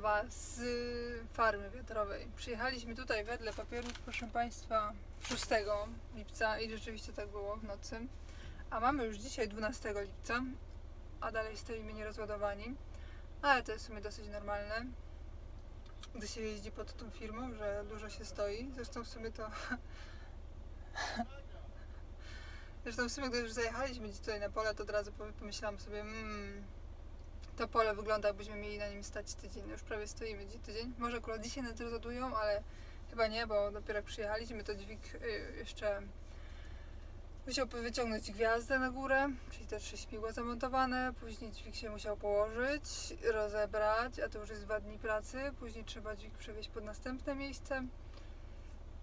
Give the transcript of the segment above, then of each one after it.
Warszawa z farmy wiatrowej. Przyjechaliśmy tutaj wedle papierów, proszę Państwa, 6 lipca i rzeczywiście tak było w nocy. A mamy już dzisiaj 12 lipca, a dalej stoimy nierozładowani. Ale to jest w sumie dosyć normalne, gdy się jeździ pod tą firmą, że dużo się stoi. Zresztą w sumie gdy już zajechaliśmy gdzieś tutaj na pole, to od razu pomyślałam sobie, to pole wygląda, jakbyśmy mieli na nim stać tydzień. Już prawie stoimy tydzień. Może akurat dzisiaj nas rozładują, ale chyba nie, bo dopiero jak przyjechaliśmy, to dźwig jeszcze musiał wyciągnąć gwiazdę na górę, czyli te 3 śmigła zamontowane. Później dźwig się musiał położyć, rozebrać, a to już jest 2 dni pracy. Później trzeba dźwig przewieźć pod następne miejsce,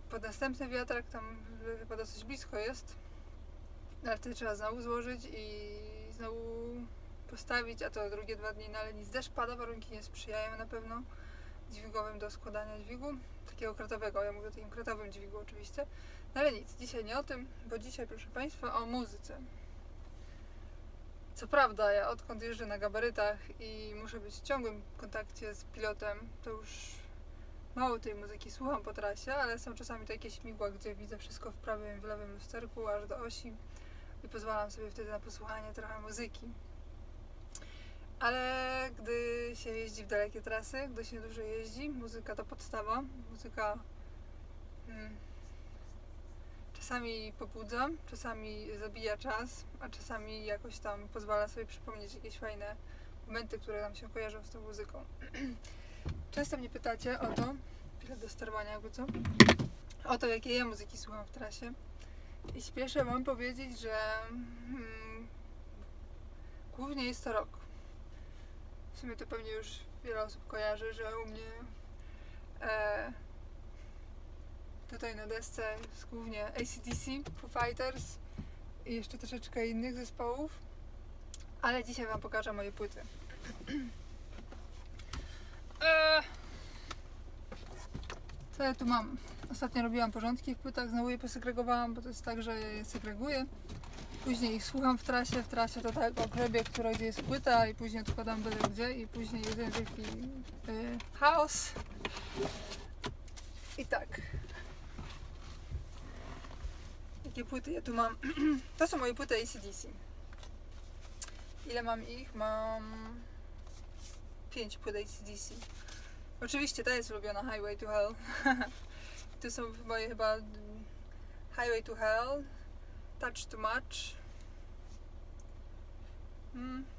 pod następny wiatrak, tam chyba dosyć blisko jest. Ale wtedy trzeba znowu złożyć i znowu postawić, a to drugie 2 dni, no ale nic, deszcz pada, warunki nie sprzyjają na pewno dźwigowym do składania dźwigu, takiego kratowego, ja mówię o takim kratowym dźwigu oczywiście, no ale nic, dzisiaj nie o tym, bo dzisiaj, proszę Państwa, o muzyce. Co prawda, ja odkąd jeżdżę na gabarytach i muszę być w ciągłym kontakcie z pilotem, to już mało tej muzyki słucham po trasie, ale są czasami takie śmigła, gdzie widzę wszystko w prawym i w lewym lusterku, aż do osi i pozwalam sobie wtedy na posłuchanie trochę muzyki. Ale gdy się jeździ w dalekie trasy, gdy się dużo jeździ, muzyka to podstawa. Muzyka czasami pobudza, czasami zabija czas, a czasami jakoś tam pozwala sobie przypomnieć jakieś fajne momenty, które nam się kojarzą z tą muzyką. Często mnie pytacie o to, chwilę do sterowania jakby co, o to, jakie ja muzyki słucham w trasie. I śpieszę wam powiedzieć, że głównie jest to rock. W sumie to pewnie już wiele osób kojarzy, że u mnie tutaj na desce jest głównie AC/DC, Foo Fighters i jeszcze troszeczkę innych zespołów, ale dzisiaj wam pokażę moje płyty. Co ja tu mam? Ostatnio robiłam porządki w płytach, znowu je posegregowałam, bo to jest tak, że je segreguję. Później ich słucham w trasie to tak o grzebie, gdzie jest płyta i później odkładam byle gdzie i później jeden wielki chaos. I tak. Jakie płyty ja tu mam? To są moje płyty AC/DC. Ile mam ich? Mam 5 płyt AC/DC. Oczywiście ta jest ulubiona, Highway to Hell. To są moje chyba Highway to Hell, Touch Too Much.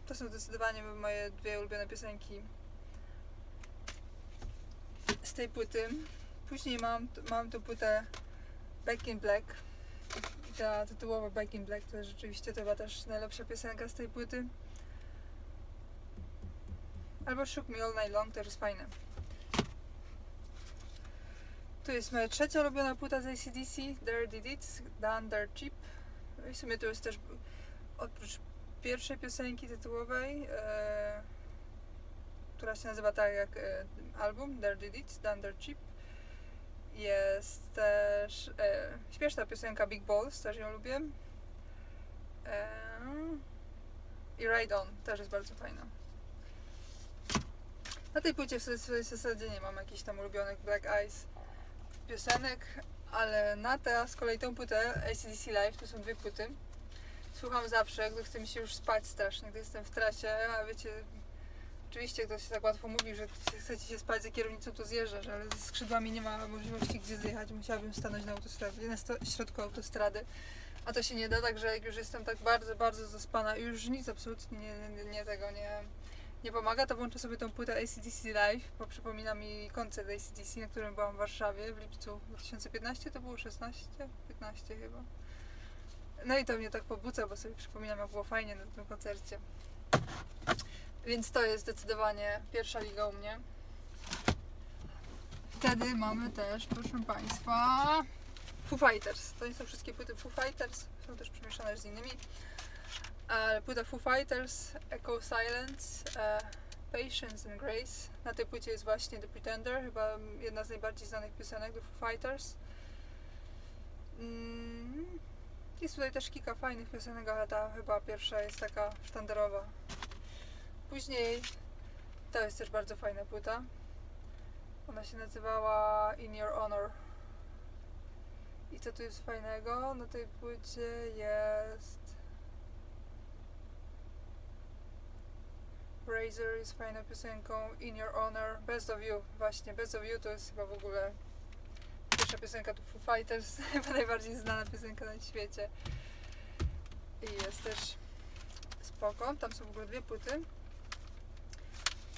To są zdecydowanie moje 2 ulubione piosenki z tej płyty. Później mam tą płytę Back in Black. Ta tytułowa Back in Black to jest rzeczywiście to chyba też najlepsza piosenka z tej płyty. Albo Shook Me All Night Long, też jest fajne. Tu jest moja 3. ulubiona płyta z AC/DC, Dirty Deeds, Done Dirt Cheap. I w sumie to jest też, oprócz pierwszej piosenki tytułowej, która się nazywa tak jak album, Dirty Deeds, Done Dirt Cheap, jest też śpieszna piosenka Big Balls, też ją lubię. I Ride On, też jest bardzo fajna. Na tej płycie w zasadzie nie mam jakichś tam ulubionych Black Eyes piosenek, ale na z kolei tą płytę AC/DC Live, to są 2 płyty. Słucham zawsze, gdy chce mi się już spać strasznie, gdy jestem w trasie, a wiecie, oczywiście ktoś się tak łatwo mówi, że chcecie się spać za kierownicą, to zjeżdżasz, ale ze skrzydłami nie ma możliwości gdzie zjechać, musiałabym stanąć na autostradzie, na środku autostrady, a to się nie da, także jak już jestem tak bardzo, bardzo zaspana i już nic absolutnie nie pomaga, to włączę sobie tą płytę AC/DC Live, bo przypomina mi koncert AC/DC, na którym byłam w Warszawie w lipcu 2015, to było 16? 15 chyba. No i to mnie tak pobudza, bo sobie przypominam, jak było fajnie na tym koncercie. Więc to jest zdecydowanie pierwsza liga u mnie. Wtedy mamy też, proszę Państwa, Foo Fighters. To nie są wszystkie płyty Foo Fighters, są też przemieszane z innymi. Płyta Foo Fighters, Echo Silence, Patience and Grace. Na tej płycie jest właśnie The Pretender, chyba jedna z najbardziej znanych piosenek do Foo Fighters. Jest tutaj też kilka fajnych piosenek, ale ta chyba pierwsza jest taka sztandarowa. Później to jest też bardzo fajna płyta. Ona się nazywała In Your Honor. I co tu jest fajnego? Na tej płycie jest Razor jest fajną piosenką, In Your Honor, Best of You, właśnie Best of You to jest chyba w ogóle pierwsza piosenka to Foo Fighters, chyba najbardziej znana piosenka na świecie. I jest też spoko, tam są w ogóle dwie płyty.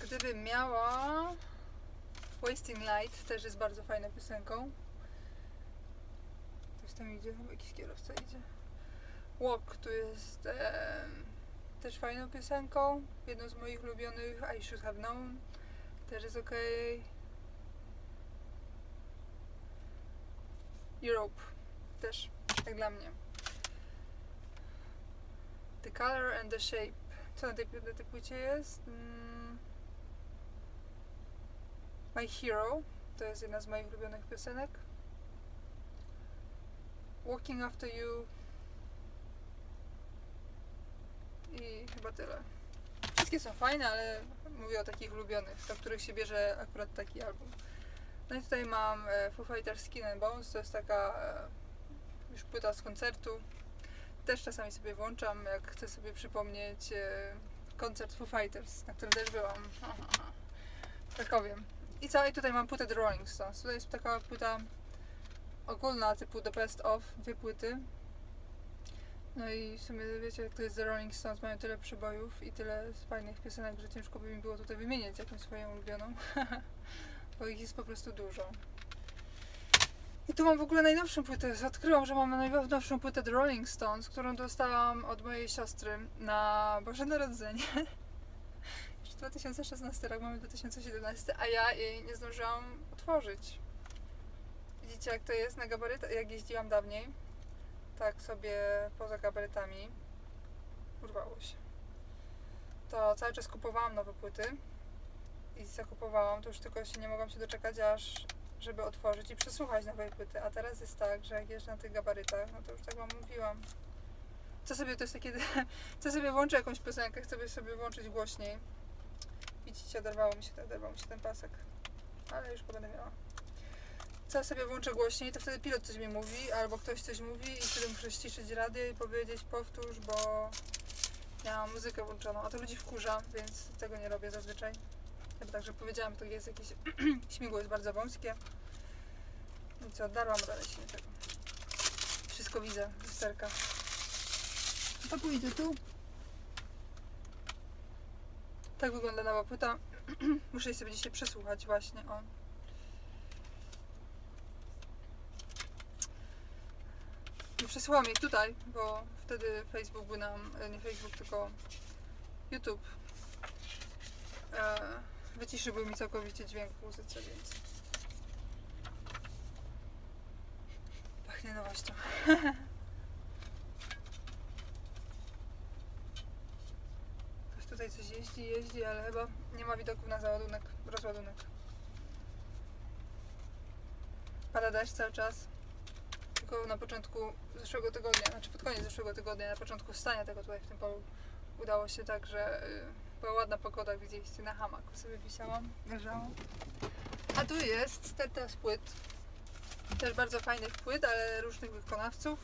Gdybym miała Wasting Light, też jest bardzo fajną piosenką. Ktoś tam idzie, chyba jakiś kierowca idzie. Walk tu jest też fajną piosenką, jedną z moich ulubionych, I Should Have Known, też jest ok. Europe, też, jak dla mnie. The Color and the Shape, co na tej płycie jest? My Hero, to jest jedna z moich ulubionych piosenek. Walking After You i chyba tyle. Wszystkie są fajne, ale mówię o takich ulubionych, do których się bierze akurat taki album. No i tutaj mam Foo Fighters Skin and Bones, to jest taka już płyta z koncertu. Też czasami sobie włączam, jak chcę sobie przypomnieć koncert Foo Fighters, na którym też byłam w Krakowie. I co? I tutaj mam płytę The Rolling Stones. Tutaj jest taka płyta ogólna typu The Best Of, dwie płyty. No i w sumie wiecie, jak to jest The Rolling Stones, mają tyle przebojów i tyle fajnych piosenek, że ciężko by mi było tutaj wymienić jakąś swoją ulubioną, bo ich jest po prostu dużo. I tu mam w ogóle najnowszą płytę, odkryłam, że mam najnowszą płytę The Rolling Stones, którą dostałam od mojej siostry na Boże Narodzenie. Jeszcze 2016 rok, mamy 2017, a ja jej nie zdążyłam otworzyć. Widzicie, jak to jest na gabarytach, jak jeździłam dawniej. Tak sobie poza gabarytami urwało się. To cały czas kupowałam nowe płyty i zakupowałam, to już tylko nie mogłam się doczekać aż żeby otworzyć i przesłuchać nowej płyty, a teraz jest tak, że jak jeżdżę na tych gabarytach, no to już tak wam mówiłam. Co sobie to jest takie, co sobie włączę jakąś piosenkę, chcę sobie włączyć głośniej. Widzicie, oderwał mi się ten pasek, ale już go będę miała. Co sobie włączę głośniej, to wtedy pilot coś mi mówi, albo ktoś coś mówi i wtedy muszę ściszyć radio i powiedzieć powtórz, bo ja mam muzykę włączoną, a to ludzi wkurza, więc tego nie robię zazwyczaj. Ja także powiedziałam, to jest jakieś śmigło jest bardzo wąskie. I co, darłam, ale się nie tego. Wszystko widzę, lusterka. To pójdzie tu. Tak wygląda nowa płyta. Muszę jej sobie dzisiaj przesłuchać właśnie, o. Nie przesłałam jej tutaj, bo wtedy Facebook by nam, nie Facebook, tylko YouTube wyciszyłby mi całkowicie dźwięk w muzyce, więc pachnie nowością. Ktoś tutaj coś jeździ, ale chyba nie ma widoków na załadunek, rozładunek. Pada deszcz cały czas. Tylko na początku zeszłego tygodnia, znaczy pod koniec zeszłego tygodnia, na początku stania tego tutaj w tym polu udało się tak, że była ładna pogoda, widzieliście, na hamaku sobie wisiałam, leżałam. A tu jest sterta z płyt, też bardzo fajnych płyt, ale różnych wykonawców.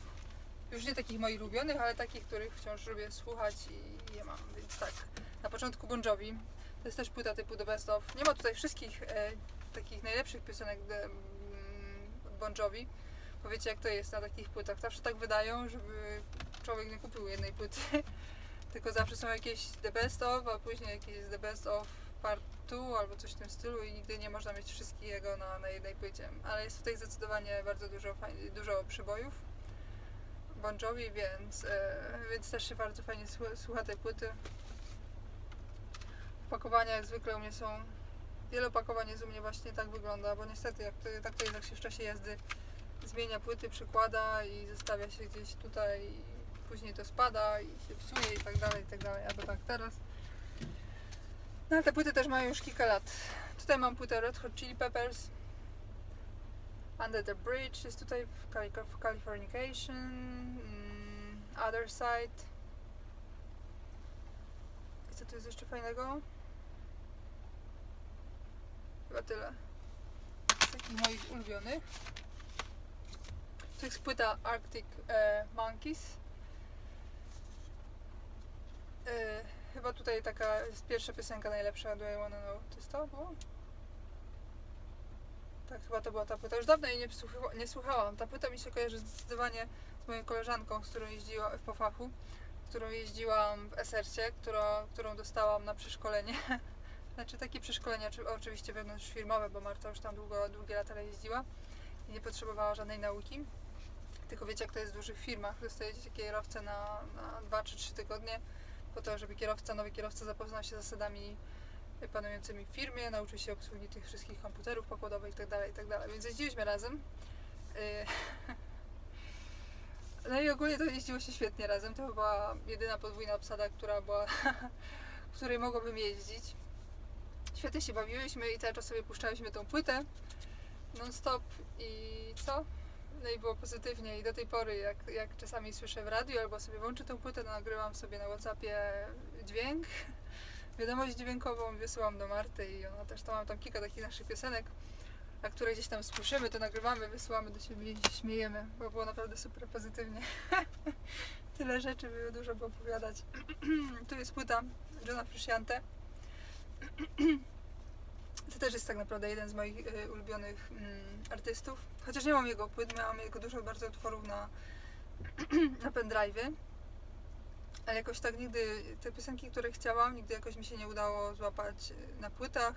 Już nie takich moich ulubionych, ale takich, których wciąż lubię słuchać i je mam, więc tak. Na początku Bon Jovi, to jest też płyta typu The Best Of. Nie ma tutaj wszystkich takich najlepszych piosenek od Bon Jovi. Bo wiecie, jak to jest na takich płytach. Zawsze tak wydają, żeby człowiek nie kupił jednej płyty. Tylko zawsze są jakieś The Best Of, a później jakieś The Best Of Part 2 albo coś w tym stylu i nigdy nie można mieć wszystkiego na jednej płycie. Ale jest tutaj zdecydowanie bardzo dużo przybojów Bon Jovi, więc też się bardzo fajnie słucha tej płyty. Opakowania jak zwykle u mnie są... Wiele opakowań jest u mnie właśnie tak wygląda, bo niestety tak to jest, jak się w czasie jazdy zmienia płyty, przykłada i zostawia się gdzieś tutaj i później to spada i się psuje i tak dalej, albo tak teraz. No ale te płyty też mają już kilka lat. Tutaj mam płytę Red Hot Chili Peppers, Under the Bridge jest tutaj w Californication, Other Side. I co tu jest jeszcze fajnego? Chyba tyle. takich moich ulubionych. To jest płyta Arctic Monkeys. Chyba tutaj taka jest pierwsza piosenka najlepsza, Do I Wanna Know. To jest to było? Tak, chyba to była ta płyta. Już dawno jej nie słuchałam. Ta płyta mi się kojarzy zdecydowanie z moją koleżanką, z którą jeździłam po fachu, którą jeździłam w Esercie, którą dostałam na przeszkolenie. Znaczy takie przeszkolenia oczywiście wewnątrzfirmowe, bo Marta już tam długie lata jeździła i nie potrzebowała żadnej nauki. Tylko wiecie, jak to jest w dużych firmach, dostajecie kierowcę na 2 czy 3 tygodnie po to, żeby nowy kierowca zapoznał się z zasadami panującymi w firmie, nauczył się obsługi tych wszystkich komputerów pokładowych itd., itd. Więc jeździliśmy razem. No i ogólnie to jeździło się świetnie razem. To była jedyna podwójna obsada, w której mogłabym jeździć. Świetnie się bawiłyśmy i cały czas sobie puszczałyśmy tą płytę non-stop i co? No i było pozytywnie i do tej pory jak czasami słyszę w radiu albo sobie włączę tę płytę, to nagrywam sobie na WhatsAppie dźwięk, wiadomość dźwiękową, wysyłam do Marty i ona też, to mam tam kilka takich naszych piosenek, a które gdzieś tam słyszymy, to nagrywamy, wysyłamy do siebie i się śmiejemy, bo było naprawdę super pozytywnie. Tyle rzeczy było dużo opowiadać. Tu jest płyta Johna Frusciante. To też jest tak naprawdę jeden z moich ulubionych artystów. Chociaż nie mam jego płyt, miałam jego dużo bardzo utworów na pendrive'y. Ale jakoś tak nigdy, te piosenki, które chciałam, nigdy jakoś mi się nie udało złapać na płytach.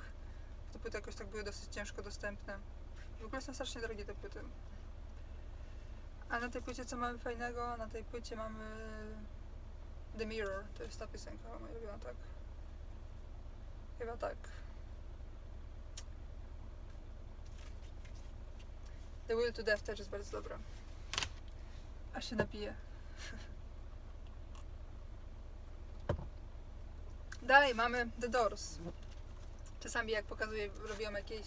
Te płyty jakoś tak były dosyć ciężko dostępne. I w ogóle są strasznie drogie te płyty. A na tej płycie co mamy fajnego? Na tej płycie mamy The Mirror. To jest ta piosenka moja ulubiona, tak? Chyba tak. The Will to Death też jest bardzo dobra. Aż się napiję. Dalej mamy The Doors. Czasami jak pokazuję, robiłam jakieś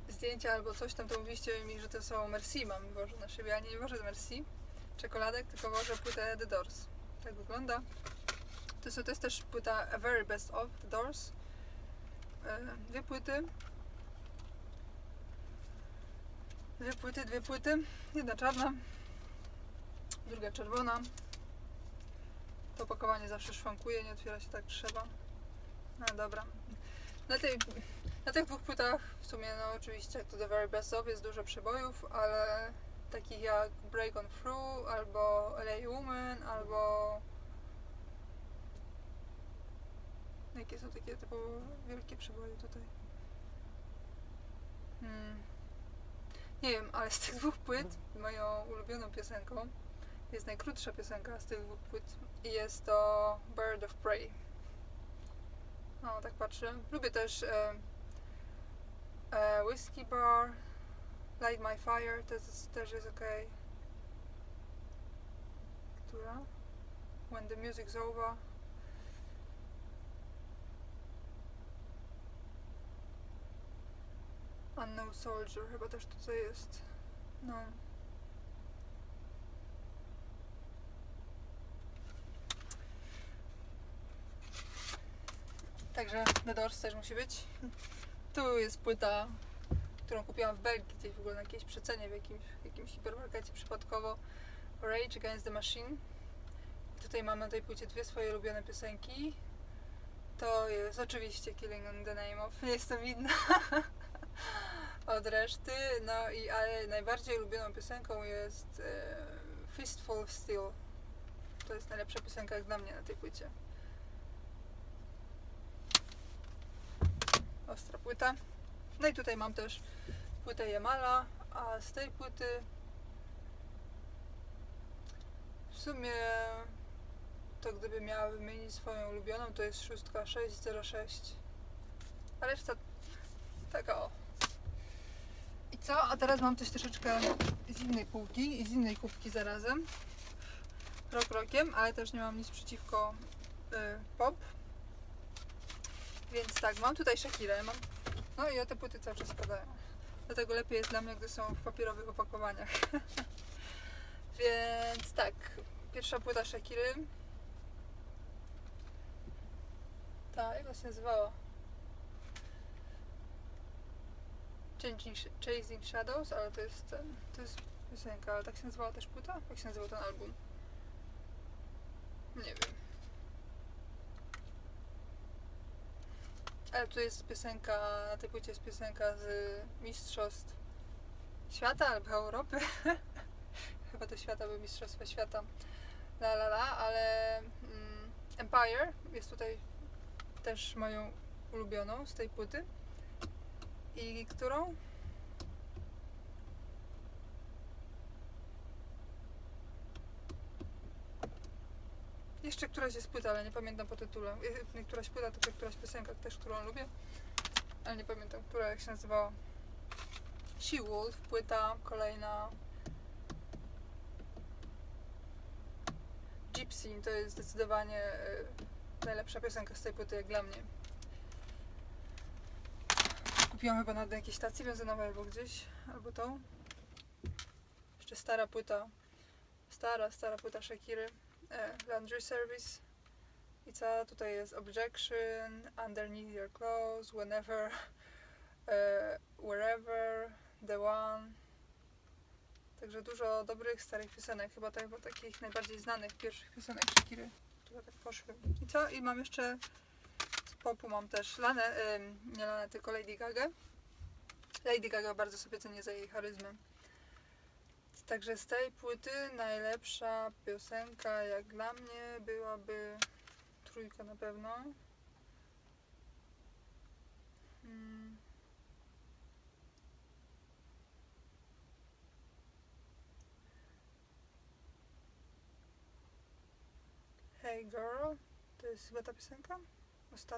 zdjęcia albo coś tam, to mówiliście mi, że to są Merci, mam wożę na szybie, a nie wożę Merci czekoladek, tylko wożę płytę The Doors. Tak wygląda. To jest też płyta A Very Best Of The Doors. Dwie płyty. Jedna czarna, druga czerwona. To opakowanie zawsze szwankuje, nie otwiera się tak trzeba. No dobra. Na tych dwóch płytach w sumie, no oczywiście, jak to The Very Best Of jest dużo przebojów, ale takich jak Break On Through, albo LA Woman, albo... Jakie są takie typowo wielkie przeboje tutaj? Nie wiem, ale z tych dwóch płyt moją ulubioną piosenką jest najkrótsza piosenka z tych dwóch płyt i jest to Bird of Prey. No, tak patrzę. Lubię też Whiskey Bar, Light My Fire, to też jest ok. Która? When the Music's Over. Unknown Soldier, chyba też tutaj jest. No. Także The Doors też musi być. Tu jest płyta, którą kupiłam w Belgii, gdzieś w ogóle na jakiejś przecenie w jakimś hipermarkecie przypadkowo. Rage Against the Machine. I tutaj mam na tej płycie dwie swoje ulubione piosenki. To jest oczywiście Killing in the Name of. Nie jestem inna od reszty. No ale najbardziej ulubioną piosenką jest Fistful of Steel. To jest najlepsza piosenka jak dla mnie na tej płycie. Ostra płyta. No i tutaj mam też płytę Jamala, a z tej płyty w sumie to gdyby miała wymienić swoją ulubioną, to jest 606. A reszta taka o. I co? A teraz mam coś troszeczkę z innej półki i z innej kubki zarazem. Rok rokiem, ale też nie mam nic przeciwko pop. Więc tak, mam tutaj Shakirę, no i te płyty cały czas spadają. Dlatego lepiej jest dla mnie, gdy są w papierowych opakowaniach. Więc tak, pierwsza płyta Shakiry. Ta, jak ona się nazywała? Chasing Shadows, ale to jest piosenka, ale tak się nazywała też płyta? Jak się nazywał ten album? Nie wiem. Ale tu jest piosenka, na tej płycie jest piosenka z Mistrzostw Świata albo Europy. Chyba to świata, były Mistrzostwa Świata. Ale Empire jest tutaj też moją ulubioną z tej płyty. I którą? Jeszcze któraś jest płyta, ale nie pamiętam po tytule. Któraś płyta, to któraś piosenka też, którą lubię. Ale nie pamiętam, która jak się nazywała. She Wolf, płyta kolejna. Gypsy to jest zdecydowanie najlepsza piosenka z tej płyty, jak dla mnie. Kupiłam chyba na jakiejś stacji benzynowej albo gdzieś, albo tą. Jeszcze stara płyta. Stara płyta Shakiry. Laundry Service. I co? Tutaj jest Objection, Underneath Your Clothes, Whenever, Wherever, The One. Także dużo dobrych, starych piosenek. Chyba takich najbardziej znanych pierwszych piosenek Shakiry, które tak poszły. I co? I mam jeszcze z popu mam też Lanę, nie Lanę, tylko Lady Gaga. Lady Gaga bardzo sobie cenię za jej charyzmę. Także z tej płyty najlepsza piosenka jak dla mnie byłaby trójka na pewno. Hey Girl, to jest chyba ta piosenka?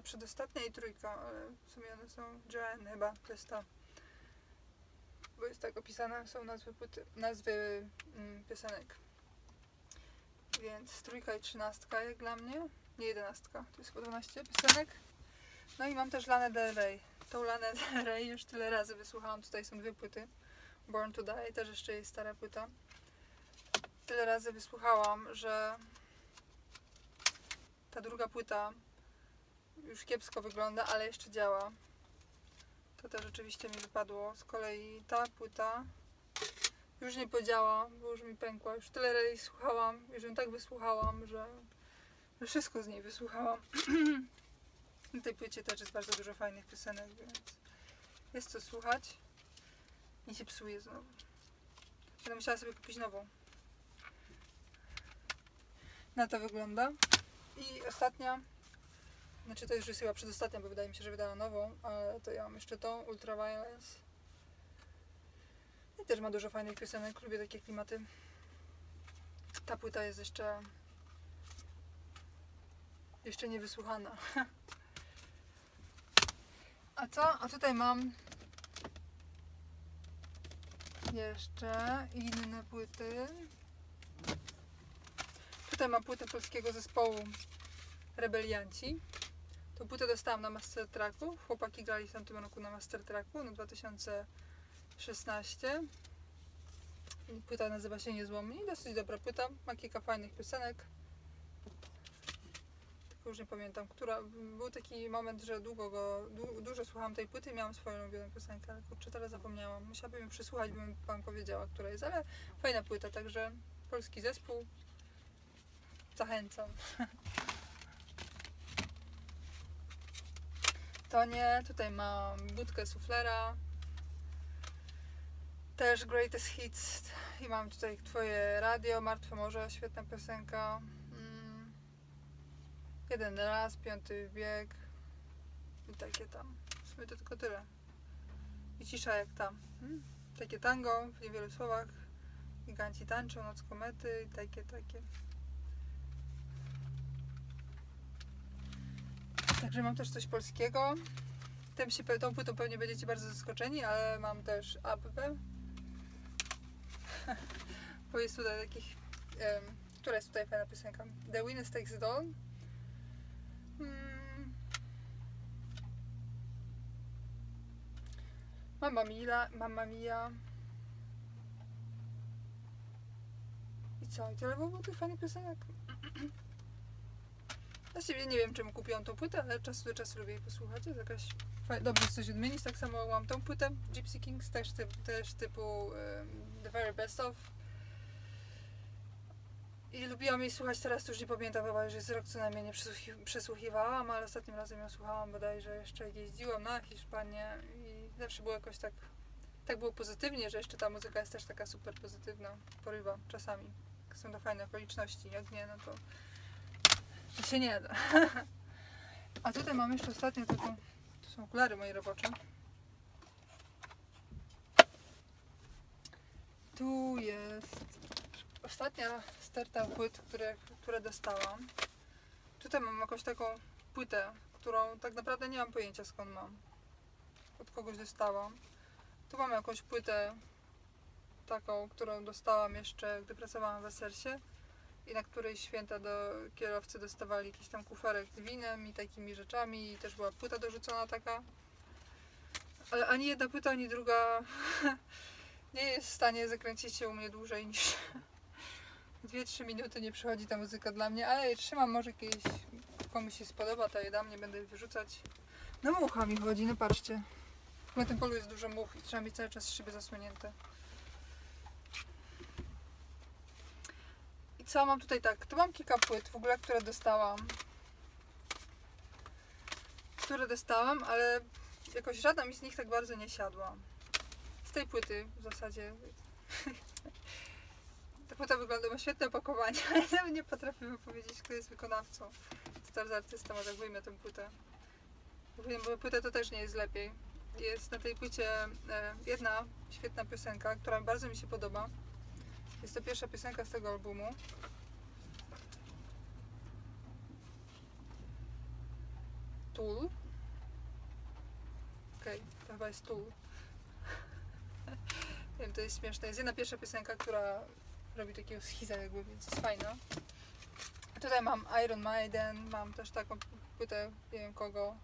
Przedostatnia i trójka, ale w sumie one są Joanne chyba, to jest ta. Bo jest tak opisane, są nazwy piosenek. Więc trójka i 13 jak dla mnie, nie 11, to jest chyba 12 piosenek. No i mam też Lanę Del Rey. Tą Lanę Del Rey już tyle razy wysłuchałam, tutaj są dwie płyty. Born to Die, też jeszcze jest stara płyta. Tyle razy wysłuchałam, że ta druga płyta już kiepsko wygląda, ale jeszcze działa. To też rzeczywiście mi wypadło. Z kolei ta płyta już nie podziała, bo już mi pękła. Już tyle razy słuchałam, już ją tak wysłuchałam, że wszystko z niej wysłuchałam. Na tej płycie też jest bardzo dużo fajnych piosenek, więc jest co słuchać i się psuje znowu. Będę musiała sobie kupić nową. Na to wygląda. I ostatnia, znaczy to już jest chyba przedostatnia, bo wydaje mi się, że wydała nową, ale to ja mam jeszcze tą, Ultraviolence. I też ma dużo fajnych piosenek, lubię takie klimaty. Ta płyta jest jeszcze nie wysłuchana. A co? A tutaj mam jeszcze inne płyty. Tutaj mam płytę polskiego zespołu Rebelianci. Tą płytę dostałam na Master Tracku. Chłopaki grali w tamtym roku na Master Tracku, no 2016. Płyta nazywa się Niezłomni. Dosyć dobra płyta. Ma kilka fajnych piosenek. Tylko już nie pamiętam, która. Był taki moment, że dużo słuchałam tej płyty i miałam swoją ulubioną piosenkę, ale kurczę, teraz zapomniałam. Musiałabym ją przesłuchać, bym wam powiedziała, która jest, ale fajna płyta, także polski zespół. Zachęcam. To nie, tutaj mam Budkę Suflera. Też Greatest Hits. I mam tutaj Twoje radio, Martwe Morze, świetna piosenka. Jeden raz, Piąty wiek. I takie tam. W sumie to tylko tyle. I Cisza jak tam. Takie tango w niewielu słowach. Giganci tańczą, Noc komety i takie. Także mam też coś polskiego. Tą płytą pewnie będziecie bardzo zaskoczeni, ale mam też ABBę. Bo jest tutaj takich... która jest tutaj fajna piosenka? The Winner Takes It All. Mamma Mia. I co? I tyle było tych fajnych piosenek? Właściwie nie wiem, czemu kupiłam tą płytę, ale czas do czasu lubię jej posłuchać. Jest jakaś dobrze coś odmienić. Tak samo mam tą płytę Gypsy Kings, też typu The Very Best Of. I lubiłam jej słuchać, teraz to już nie pamiętam, chyba już jest rok co najmniej nie przesłuchiwałam, ale ostatnim razem ją słuchałam bodajże jeszcze jeździłam na Hiszpanię i zawsze było jakoś tak było pozytywnie, że jeszcze ta muzyka jest też taka super pozytywna, porywa czasami. Są to fajne okoliczności, jak nie, no to się nie da. A tutaj mam jeszcze ostatnią taką, to są okulary moje robocze. Tu jest ostatnia sterta płyt, które dostałam. Tutaj mam jakąś taką płytę, którą tak naprawdę nie mam pojęcia skąd mam. Od kogoś dostałam. Tu mam jakąś płytę taką, którą dostałam jeszcze, gdy pracowałam w Essersie i na której święta do kierowcy dostawali jakiś tam kuferek z winem i takimi rzeczami i też była płyta dorzucona taka. Ale ani jedna płyta, ani druga nie jest w stanie zakręcić się u mnie dłużej niż 2-3 minuty. Nie przychodzi ta muzyka dla mnie, ale je trzymam, może kiedyś komuś się spodoba, to je dam, nie będę wyrzucać. No mucha mi chodzi, no patrzcie. Na tym polu jest dużo much i trzeba mieć cały czas szyby zasłonięte. I co mam tutaj tak? Tu mam kilka płyt w ogóle, które dostałam, ale jakoś żadna mi z nich tak bardzo nie siadła. Z tej płyty w zasadzie. Ta płyta wygląda, ma świetne opakowanie, ale nawet nie potrafię powiedzieć, kto jest wykonawcą. To z artysta, może wyjmę tę płytę. Bo płytę to też nie jest lepiej. Jest na tej płycie jedna świetna piosenka, która bardzo mi się podoba. Jest to pierwsza piosenka z tego albumu. Tool. Okej, to chyba jest Tool. Wiem, to jest śmieszne. Jest jedna pierwsza piosenka, która robi takiego schiza jakby, więc jest fajna. A tutaj mam Iron Maiden, mam też taką płytę, nie wiem kogo.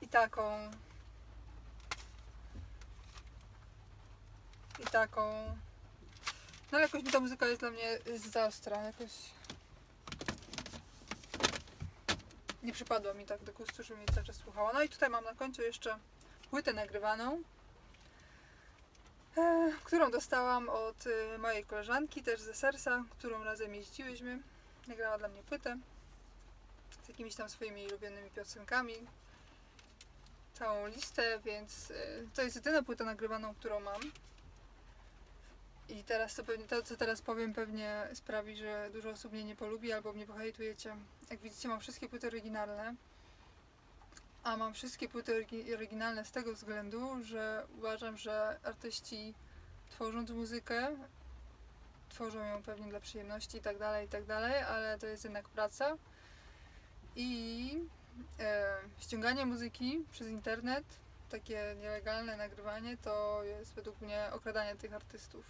I taką. No ale jakoś mi ta muzyka jest dla mnie za ostra, jakoś nie przypadła mi tak do gustu, żebym jej cały czas słuchała. No i tutaj mam na końcu jeszcze płytę nagrywaną, którą dostałam od mojej koleżanki, też ze Sersa, którą razem jeździłyśmy. Nagrała dla mnie płytę z jakimiś tam swoimi ulubionymi piosenkami. Całą listę, więc to jest jedyna płyta nagrywaną, którą mam. I teraz to, co teraz powiem, pewnie sprawi, że dużo osób mnie nie polubi albo mnie pohejtujecie. Jak widzicie, mam wszystkie płyty oryginalne. A mam wszystkie płyty oryginalne z tego względu, że uważam, że artyści tworząc muzykę, tworzą ją pewnie dla przyjemności i tak dalej, ale to jest jednak praca. I ściąganie muzyki przez internet, takie nielegalne nagrywanie, to jest według mnie okradanie tych artystów.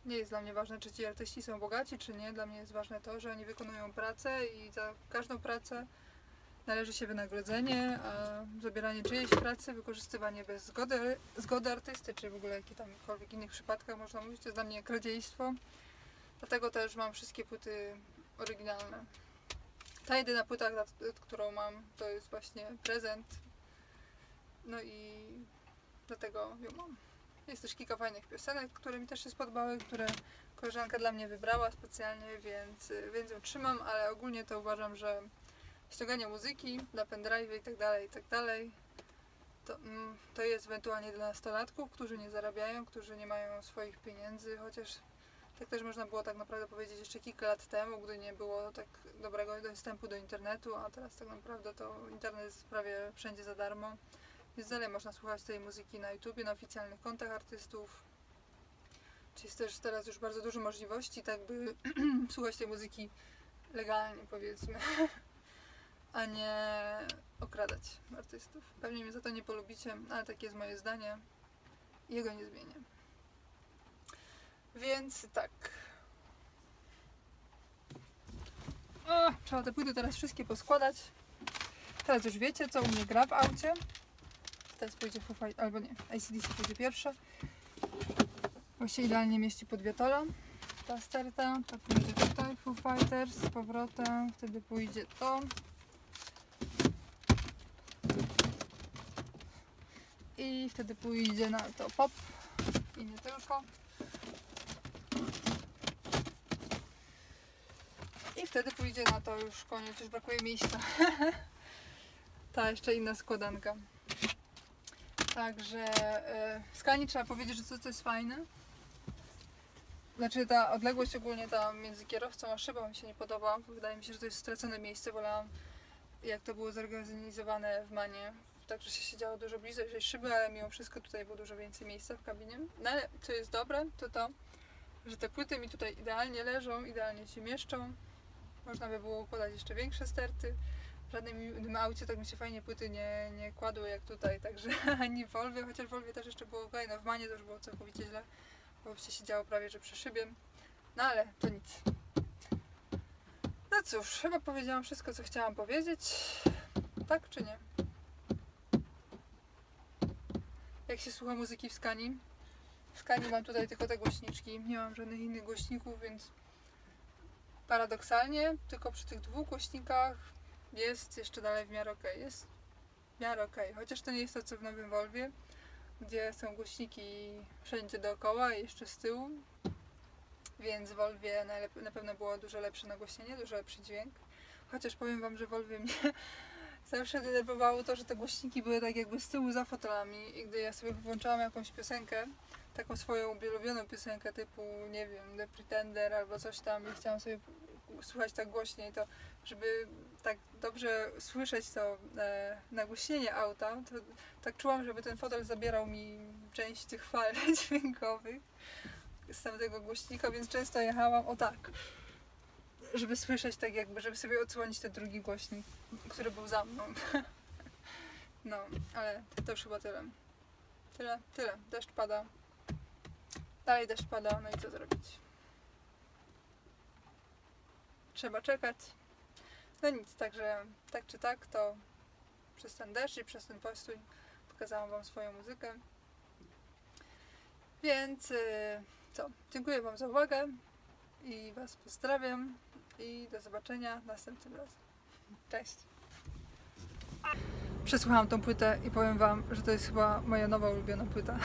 Nie jest dla mnie ważne, czy ci artyści są bogaci, czy nie. Dla mnie jest ważne to, że oni wykonują pracę i za każdą pracę należy się wynagrodzenie, a zabieranie czyjejś pracy, wykorzystywanie bez zgody artysty, czy w ogóle jakichkolwiek innych przypadkach można mówić, to jest dla mnie kradziejstwo. Dlatego też mam wszystkie płyty oryginalne. Ta jedyna płyta, którą mam, to jest właśnie prezent. No i dlatego ją mam. Jest też kilka fajnych piosenek, które mi też się spodobały, które koleżanka dla mnie wybrała specjalnie, więc ją trzymam, ale ogólnie to uważam, że ściąganie muzyki dla pendrive'y i tak dalej, to jest ewentualnie dla nastolatków, którzy nie zarabiają, którzy nie mają swoich pieniędzy, chociaż tak też można było tak naprawdę powiedzieć jeszcze kilka lat temu, gdy nie było tak dobrego dostępu do internetu, a teraz tak naprawdę to internet jest prawie wszędzie za darmo. Więc dalej można słuchać tej muzyki na YouTubie, na oficjalnych kontach artystów. Czyli jest też teraz już bardzo dużo możliwości, tak by słuchać tej muzyki legalnie, powiedzmy, a nie okradać artystów. Pewnie mnie za to nie polubicie, ale takie jest moje zdanie i jego nie zmienię. Więc tak. Trzeba te płyty teraz wszystkie poskładać. Teraz już wiecie, co u mnie gra w aucie. Teraz pójdzie Foo Fighters, albo nie, AC/DC pójdzie pierwsze. Bo się idealnie mieści pod Viotola. ta sterta, to pójdzie tutaj Foo Fighters z powrotem, wtedy pójdzie to. I wtedy pójdzie na to pop i nie tylko. I wtedy pójdzie na to już koniec, już brakuje miejsca. Ta jeszcze inna składanka. Także w skali trzeba powiedzieć, że to jest fajne. Znaczy ta odległość ogólnie ta między kierowcą a szybą mi się nie podoba. Wydaje mi się, że to jest stracone miejsce. Wolałam, jak to było zorganizowane w Manie. Także się siedziało dużo bliżej szyby, ale mimo wszystko tutaj było dużo więcej miejsca w kabinie. No ale co jest dobre, to, że te płyty mi tutaj idealnie leżą, idealnie się mieszczą. Można by było układać jeszcze większe sterty. W żadnym innym aucie tak mi się fajnie płyty nie kładły jak tutaj, także ani w Volvie, chociaż w Volvie też jeszcze było okej, no w Manie to już było całkowicie źle, bo się siedziało prawie że przy szybie. No ale to nic. No cóż, chyba powiedziałam wszystko, co chciałam powiedzieć. Tak czy nie? Jak się słucha muzyki w Scanii? W Scanii mam tutaj tylko te głośniczki, nie mam żadnych innych głośników, więc paradoksalnie tylko przy tych dwóch głośnikach jest jeszcze dalej w miarę okej. Jest w miarę okej. Chociaż to nie jest to co w nowym Volvie, gdzie są głośniki wszędzie dookoła i jeszcze z tyłu. Więc w Volvie na pewno było dużo lepsze nagłośnienie, dużo lepszy dźwięk. Chociaż powiem wam, że w Volvie mnie zawsze denerwowało to, że te głośniki były tak jakby z tyłu za fotelami i gdy ja sobie włączałam jakąś piosenkę, taką swoją ulubioną piosenkę typu, nie wiem, The Pretender albo coś tam i chciałam sobie słuchać tak głośniej, to żeby tak dobrze słyszeć to nagłośnienie auta, to tak czułam, żeby ten fotel zabierał mi część tych fal dźwiękowych z tamtego głośnika, więc często jechałam o tak, żeby słyszeć tak jakby, żeby sobie odsłonić ten drugi głośnik, który był za mną. No, ale to już chyba tyle. Tyle. Deszcz pada. Dalej deszcz pada, no i co zrobić? Trzeba czekać. No nic, także tak czy tak, to przez ten deszcz i przez ten postój pokazałam wam swoją muzykę. Więc co? Dziękuję wam za uwagę i was pozdrawiam i do zobaczenia następnym razem. Cześć! Przesłuchałam tą płytę i powiem wam, że to jest chyba moja nowa ulubiona płyta.